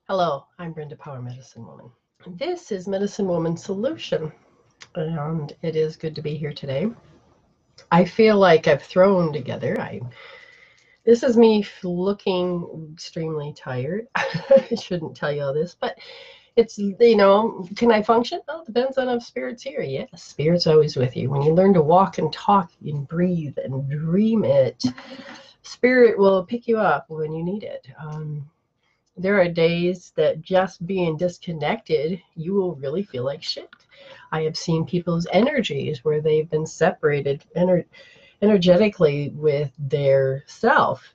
Hello, I'm Brenda Power, Medicine Woman. This is Medicine Woman Solution, and it is good to be here today. I feel like I've thrown together. This is me looking extremely tired. I shouldn't tell you all this, but it's, can I function? Well, it depends on if Spirit's here. Yes, Spirit's always with you. When you learn to walk and talk and breathe and dream it, Spirit will pick you up when you need it. There are days that just being disconnected, you will really feel like shit. I have seen people's energies where they've been separated energetically with their self.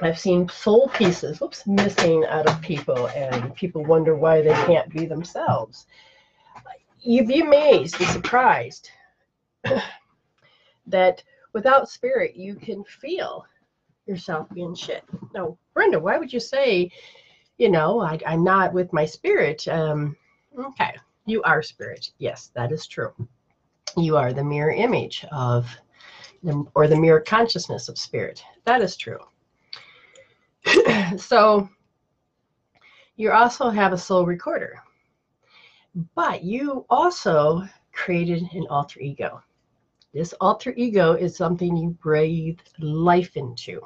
I've seen soul pieces, missing out of people, and people wonder why they can't be themselves. You'd be amazed and surprised that without spirit, you can feel yourself being shit. Now, Brenda, why would you say, I'm not with my spirit? Okay, you are spirit. Yes, that is true. You are the mirror image of, or the mirror consciousness of spirit. That is true. So you also have a soul recorder, but you also created an alter ego. This alter ego is something you breathe life into.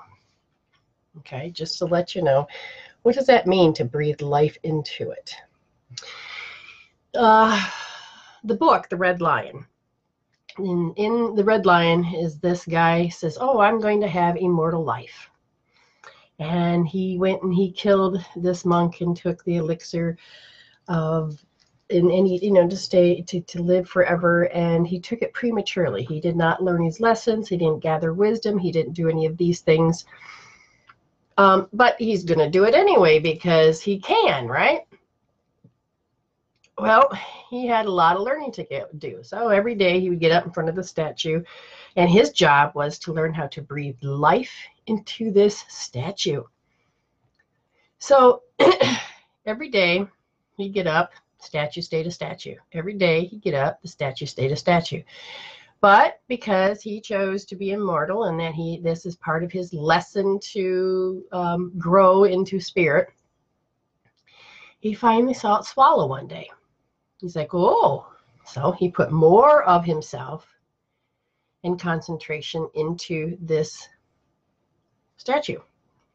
Okay, just to let you know, what does that mean to breathe life into it? The book, The Red Lion. In The Red Lion is this guy says, oh, I'm going to have immortal life. And he went and he killed this monk and took the elixir of, and he, to live forever. And he took it prematurely. He did not learn his lessons. He didn't gather wisdom. He didn't do any of these things. But he's going to do it anyway because he can, right? Well, he had a lot of learning to do. So every day he would get up in front of the statue, and his job was to learn how to breathe life into this statue. So every day he'd get up, statue stayed a statue. Every day he'd get up, the statue stayed a statue. But because he chose to be immortal, and that this is part of his lesson to grow into spirit, he finally saw it swallow one day. He's like, oh. So he put more of himself and concentration into this statue.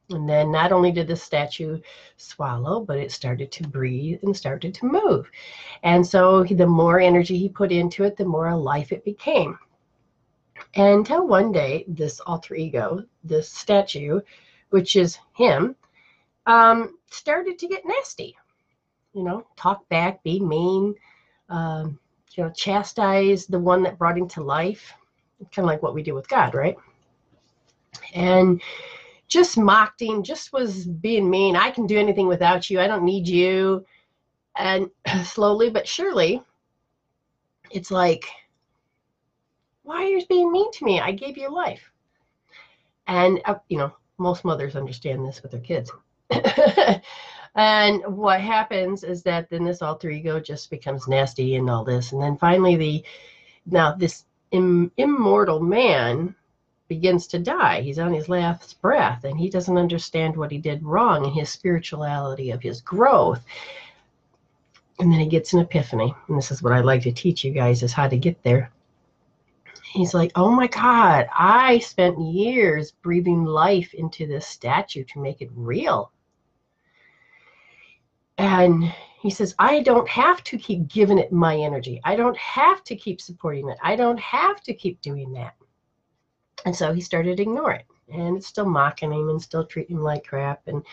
And then not only did the statue swallow, but it started to breathe and started to move. And so the more energy he put into it, the more alive it became. Until one day, this alter ego, this statue, which is him, started to get nasty. Talk back, be mean, chastise the one that brought him to life. Kind of like what we do with God, right? And just mocked him, just was being mean. I can do anything without you. I don't need you. And slowly but surely, it's like, why are you being mean to me? I gave you life. And, most mothers understand this with their kids. And what happens is that then this alter ego just becomes nasty and all this. And then finally, this immortal man begins to die. He's on his last breath, and he doesn't understand what he did wrong in his spirituality of his growth. And then he gets an epiphany. And this is what I like to teach you guys, is how to get there. He's like, oh my God, I spent years breathing life into this statue to make it real. And he says, I don't have to keep giving it my energy. I don't have to keep supporting it. I don't have to keep doing that. And so he started to ignore it. And it's still mocking him and still treating him like crap. And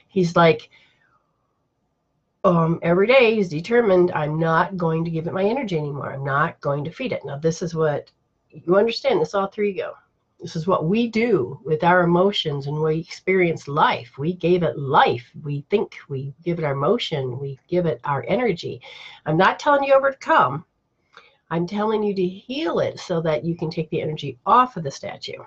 he's like, every day he's determined, I'm not going to give it my energy anymore. I'm not going to feed it. Now, this is what you understand, this alter ego. This is what we do with our emotions and we experience life. We gave it life. We think, we give it our emotion, we give it our energy. I'm not telling you overcome. I'm telling you to heal it so that you can take the energy off of the statue.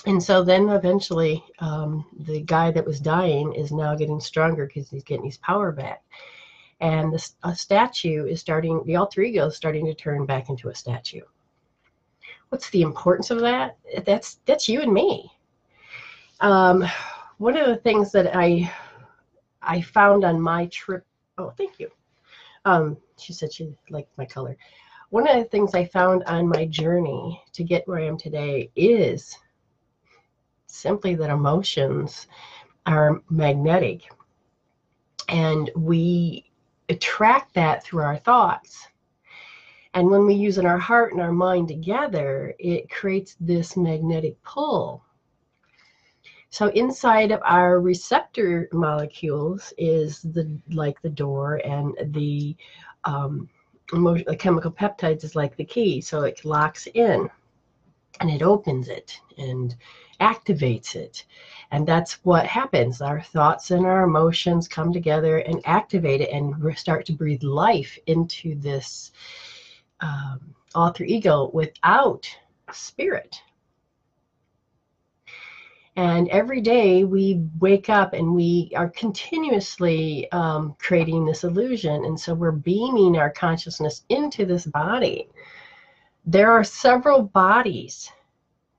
And so then eventually the guy that was dying is now getting stronger because he's getting his power back. And the statue is starting, the alter ego is starting to turn back into a statue. What's the importance of that? That's you and me. One of the things that I I found on my trip. Oh, thank you. She said she liked my color. One of the things I found on my journey to get where I am today is simply that emotions are magnetic, and we attract that through our thoughts. And when we use in our heart and our mind together, it creates this magnetic pull. So inside of our receptor molecules is like the door, and the chemical peptides is like the key. So it locks in and it opens it and activates it. And that's what happens. Our thoughts and our emotions come together and activate it, and we start to breathe life into this alter ego without spirit. And every day we wake up and we are continuously creating this illusion. And so we're beaming our consciousness into this body. There are several bodies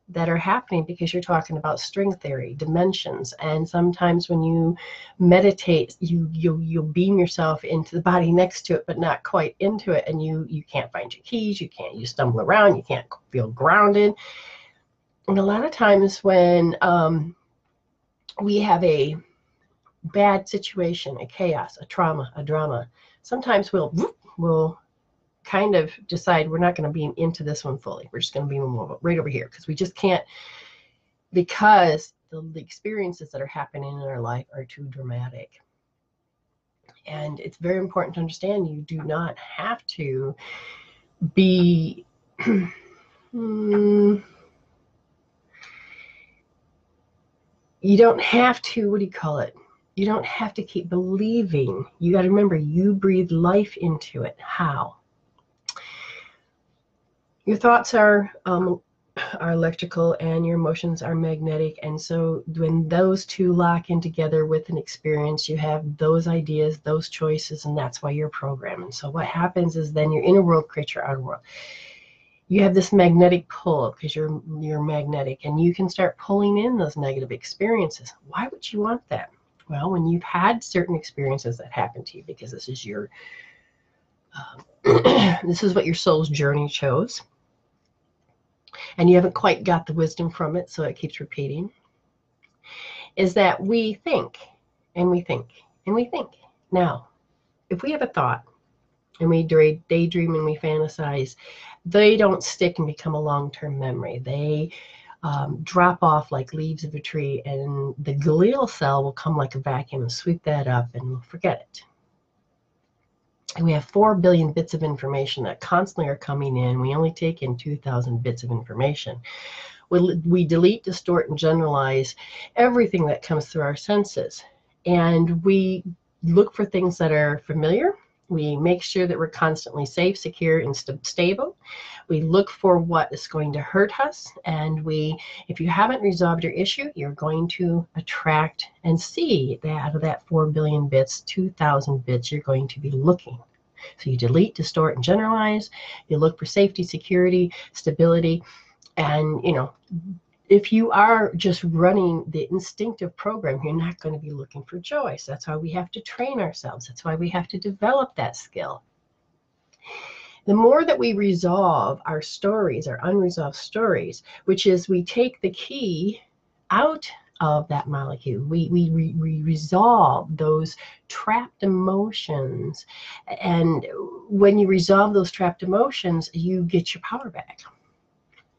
that are happening because you're talking about string theory, dimensions. And sometimes when you meditate, you'll beam yourself into the body next to it, but not quite into it. And you can't find your keys. You stumble around. You can't feel grounded. And a lot of times when we have a bad situation, a chaos, a trauma, a drama, sometimes we'll kind of decide we're not going to beam into this one fully. We're just going to beam right over here because we just can't, because the experiences that are happening in our life are too dramatic. And it's very important to understand you do not have to be you don't have to, what do you call it? You don't have to keep believing. You got to remember, you breathe life into it. How? Your thoughts are electrical and your emotions are magnetic. And so when those two lock in together with an experience, you have those ideas, those choices, and that's why you're programmed. And so what happens is then your inner world creates your outer world. You have this magnetic pull because you're magnetic, and you can start pulling in those negative experiences. Why would you want that? Well, when you've had certain experiences that happen to you, because this is your this is what your soul's journey chose, and you haven't quite got the wisdom from it, so it keeps repeating, is that we think and we think and we think. Now, if we have a thought and we daydream and we fantasize, they don't stick and become a long-term memory. They drop off like leaves of a tree, and the glial cell will come like a vacuum and sweep that up, and we'll forget it. And we have 4 billion bits of information that constantly are coming in. We only take in 2,000 bits of information. We delete, distort, and generalize everything that comes through our senses. And we look for things that are familiar. We make sure that we're constantly safe, secure, and stable. We look for what is going to hurt us. And if you haven't resolved your issue, you're going to attract and see that out of that 4 billion bits, 2,000 bits, you're going to be looking. So you delete, distort, and generalize. You look for safety, security, stability. And, if you are just running the instinctive program, you're not going to be looking for joy. So that's why we have to train ourselves. That's why we have to develop that skill. The more that we resolve our stories, our unresolved stories, which is we take the key out of that molecule. We resolve those trapped emotions. And when you resolve those trapped emotions, you get your power back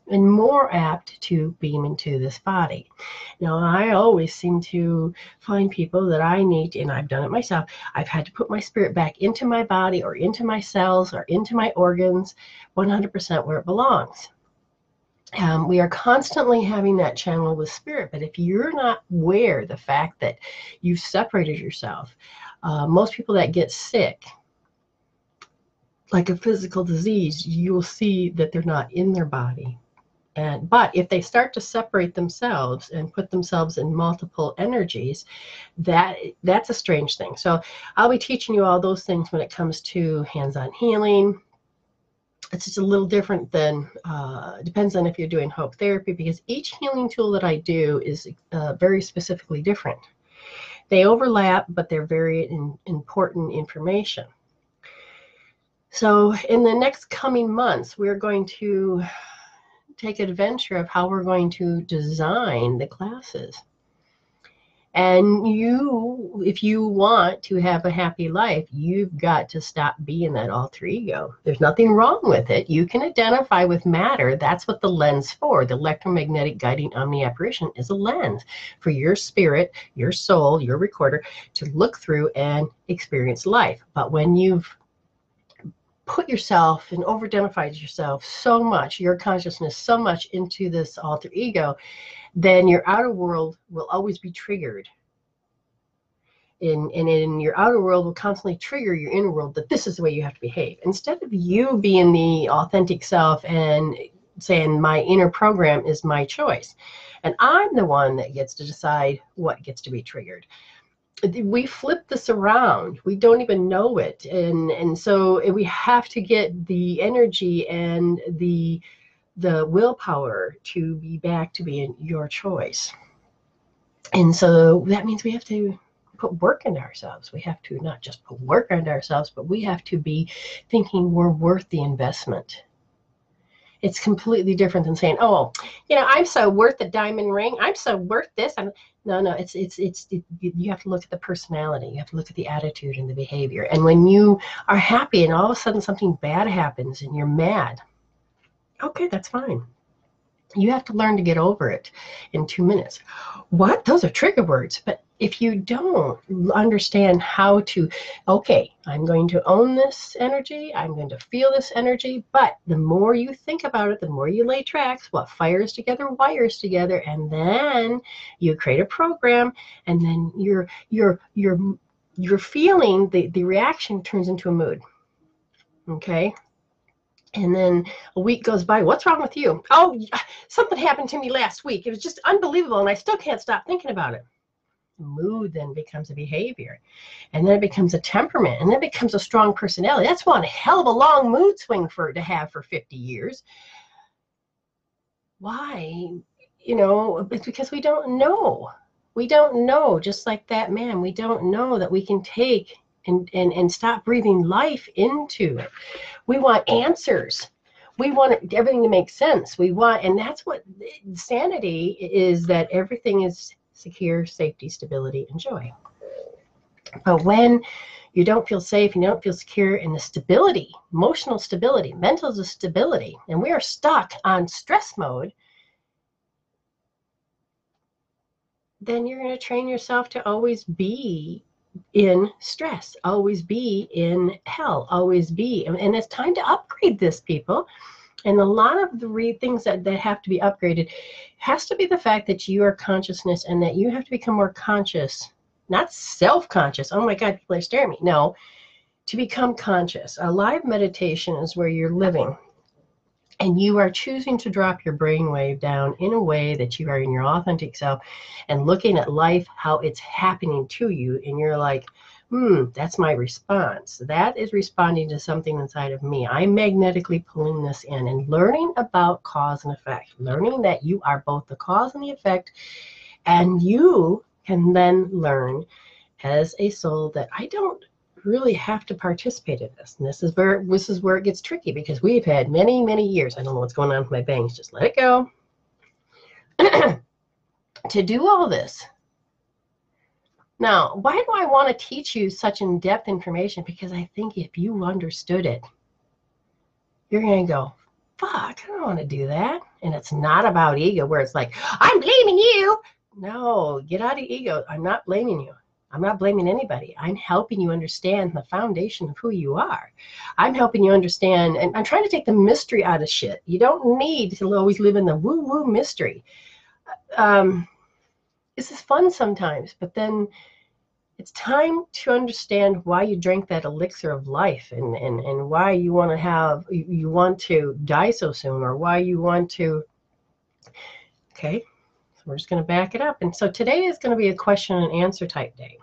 and more apt to beam into this body. Now, I always seem to find people that I need, and I've done it myself, I've had to put my spirit back into my body or into my cells or into my organs 100% where it belongs. We are constantly having that channel with spirit, but if you're not aware of the fact that you've separated yourself, most people that get sick, like a physical disease, you will see that they're not in their body. But if they start to separate themselves and put themselves in multiple energies, that's a strange thing. So I'll be teaching you all those things when it comes to hands-on healing. It's just a little different than, depends on if you're doing hope therapy, because each healing tool that I do is very specifically different. They overlap, but they're very important information. So in the next coming months, we're going to take adventure of how we're going to design the classes. And you, if you want to have a happy life, you've got to stop being that alter ego. There's nothing wrong with it. You can identify with matter. That's what the lens for. The electromagnetic guiding omni-apparition is a lens for your spirit, your soul, your recorder to look through and experience life. But when you've put yourself and over-identified yourself so much, your consciousness so much into this alter ego, then your outer world will always be triggered. And in your outer world will constantly trigger your inner world that this is the way you have to behave. Instead of you being the authentic self and saying my inner program is my choice. And I'm the one that gets to decide what gets to be triggered. We flip this around. We don't even know it. And so we have to get the energy and the willpower to be back to being your choice. And so that means we have to put work into ourselves. We have to not just put work into ourselves, but we have to be thinking we're worth the investment. It's completely different than saying, oh, you know, I'm so worth a diamond ring. I'm so worth this. No, you have to look at the personality. You have to look at the attitude and the behavior. And when you are happy and all of a sudden something bad happens and you're mad, okay, that's fine. You have to learn to get over it in 2 minutes. What? Those are trigger words. But if you don't understand how to, okay, I'm going to own this energy. I'm going to feel this energy. But the more you think about it, the more you lay tracks. What fires together wires together. And then you create a program. And then you're feeling the reaction turns into a mood. Okay. And then a week goes by. What's wrong with you? Oh, something happened to me last week. It was just unbelievable, and I still can't stop thinking about it. The mood then becomes a behavior, and then it becomes a temperament, and then it becomes a strong personality. That's one hell of a long mood swing to have for 50 years. Why? You know, it's because we don't know. We don't know, just like that man. We don't know that we can take and stop breathing life into it. We want answers. We want everything to make sense. And that's what sanity is, that everything is secure, safety, stability, and joy. But when you don't feel safe, you don't feel secure, and the stability, emotional stability, mental stability, and we are stuck on stress mode, then you're going to train yourself to always be in stress, always be in hell, always be. And it's time to upgrade this, people. And a lot of the things that have to be upgraded has to be the fact that you are consciousness, and that you have to become more conscious, not self-conscious. Oh my God, people are staring at me. No, to become conscious. A live meditation is where you're living, and you are choosing to drop your brainwave down in a way that you are in your authentic self and looking at life, how it's happening to you. And you're like, that's my response. That is responding to something inside of me. I'm magnetically pulling this in, and learning about cause and effect, learning that you are both the cause and the effect. And you can then learn as a soul that I don't really have to participate in this. And this is where it gets tricky, because we've had many, many years. I don't know what's going on with my bangs. Just let it go. To do all this. Now, why do I want to teach you such in-depth information? Because I think if you understood it, you're going to go, fuck, I don't want to do that. And it's not about ego, where it's like, I'm blaming you. No, get out of ego. I'm not blaming you. I'm not blaming anybody. I'm helping you understand the foundation of who you are. I'm helping you understand, and I'm trying to take the mystery out of shit. You don't need to always live in the woo-woo mystery. This is fun sometimes, but then it's time to understand why you drank that elixir of life, and why you want to die so soon, or why you want to. Okay, so we're just going to back it up. And so today is going to be a question and answer type day.